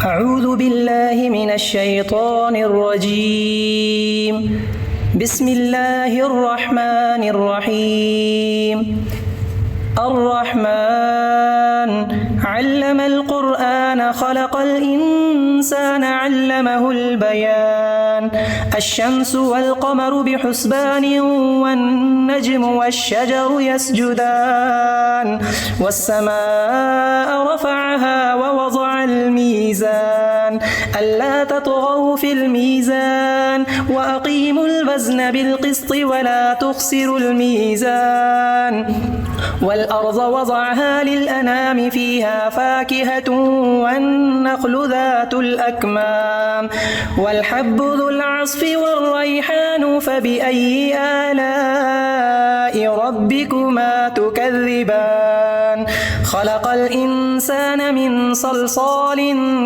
أعوذ بالله من الشيطان الرجيم. بسم الله الرحمن الرحيم. الرحمن علم القرآن خلق الإنسان علمه البيان. الشمس والقمر بحسبان والنجم والشجر يسجدان والسماء رفعها ووضع الميزان ألا تطغوا في الميزان وأقيموا الوزن بالقسط ولا تخسروا الميزان. والأرض وضعها للأنام فيها فاكهة والنخل ذات الأكمام والحب ذو العصف والريحان فبأي آلاء ربكما تكذبان. خلق الإنسان من صلصال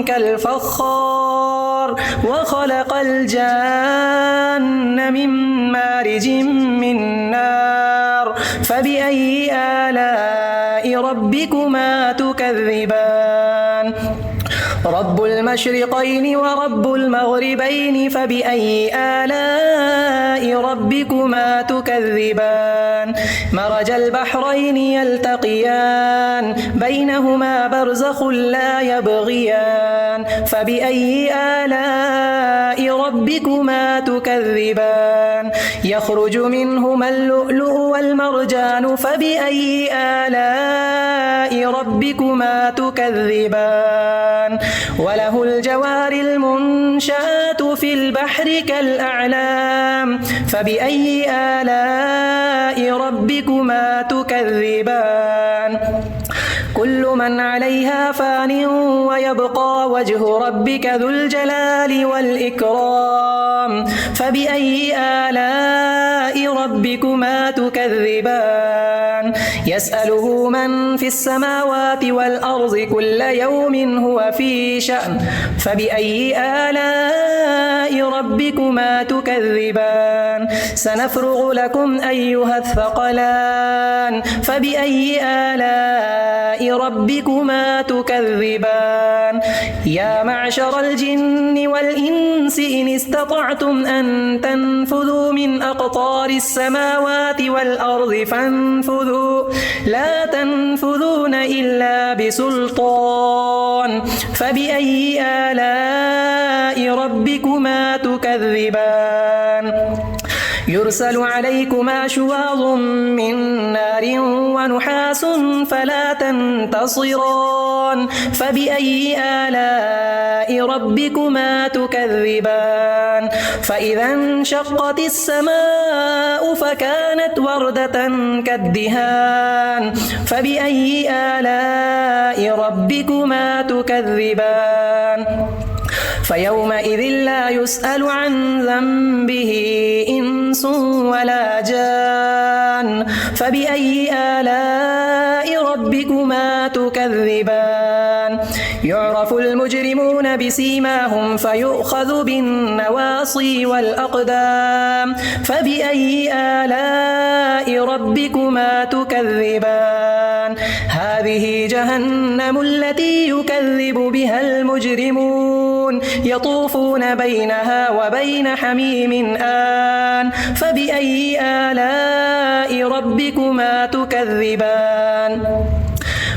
كالفخار وخلق الجان من مارج من نار فبأي آلاء ربكما تكذبان. رب المشرقين ورب المغربين فبأي آلاء ربكما تكذبان. مرج البحرين يلتقيان بينهما برزخ لا يبغيان فبأي آلاء ربكما تكذبان. يخرج منهما اللؤلؤ والمرجان فبأي آلاء ربكما تكذبان. وله الجوار المنشآت في البحر كالأعلام فبأي آلاء ربكما تكذبان. كل من عليها فان ويبقى وجه ربك ذو الجلال والإكرام فبأي آلاء ربكما تكذبان. يسأله من في السماوات والأرض كل يوم هو في شأن فبأي آلاء ربكما تكذبان. سنفرغ لكم أيها الثقلان فبأي آلاء ربكما تكذبان. يا معشر الجن والإنس إن استطعتم أن تنفذوا من أقطار السماوات والأرض فانفذوا لا تنفذون إلا بسلطان فبأي آلاء ربكما تكذبان. يرسل عليكما شواظ من نار ونحاس فلا تنتصران فبأي آلاء ربكما تكذبان. فإذا انشقت السماء فكانت وردة كالدهان فبأي آلاء ربكما تكذبان. فيومئذ لا يسأل عن ذنبه إنس ولا جان فبأي آلاء ربكما تكذبان. يعرف المجرمون بسيماهم فيؤخذ بالنواصي والأقدام فبأي آلاء ربكما تكذبان. هذه جهنم التي يكذب بها المجرمون يطوفون بينها وبين حميم آن فبأي آلاء ربكما تكذبان.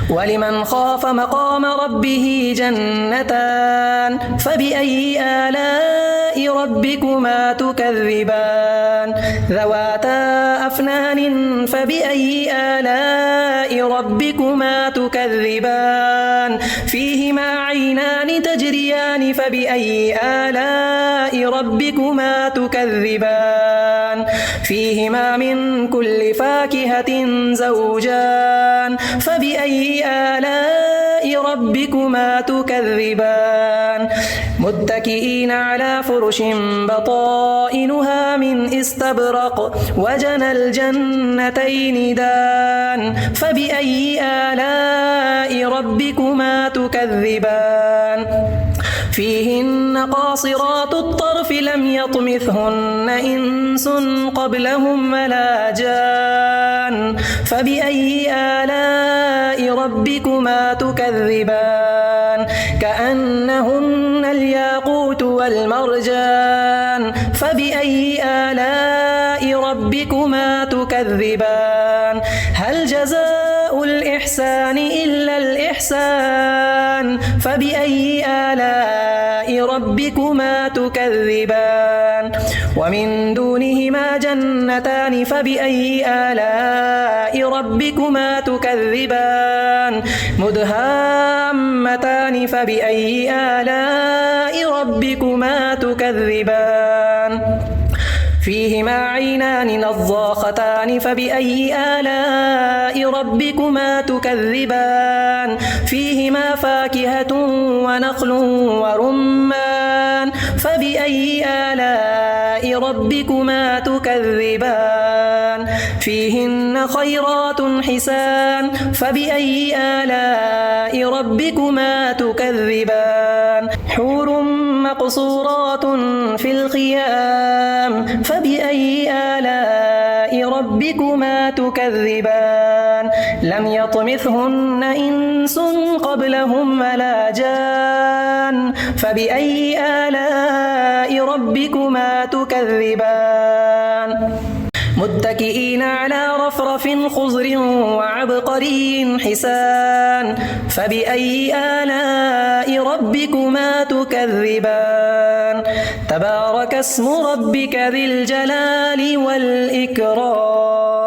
ولمن خاف مقام ربه جنتان فبأي آلاء ربكما تكذبان. ذواتا أفنان فبأي آلاء ربكما تكذبان. فيهما عينان تجريان فبأي آلاء ربكما تكذبان. فيهما من كل فاكهة زوجان فبأي آلاء ربكما تكذبان. متكئين على فرش بطائنها من استبرق وجنى الجنتين دان فبأي آلاء ربكما تكذبان. فيهن قاصرات الطرف لم يطمثهن إنس قبلهم ولا جان فبأي آلاء ربكما تكذبان. كأنهن الياقوت والمرجان فبأي آلاء ربكما تكذبان هل جزاء الإحسان إلا الإحسان فبأي آلاء ربكما تكذبان ومن دونهما جنتان فبأي آلاء ربكما تكذبان مدهامتان فبأي آلاء ربكما تكذبان فيهما عينان نضاختان فبأي آلاء ربكما تكذبان فيهما فاكهة ونخل ورمان فبأي آلاء ربكما تكذبان فيهن خيرات حسان فبأي آلاء ربكما تكذبان حور مقصورات في الخيام فبأي آلاء ربكما تكذبان لم يطمثهن إنس قبلهم ولا جان فبأي آلاء ربكما تكذبان متكئين على رفرف خضر وعبقري حسان فبأي آلاء ربكما تكذبان تبارك اسم ربك ذي الجلال والإكرام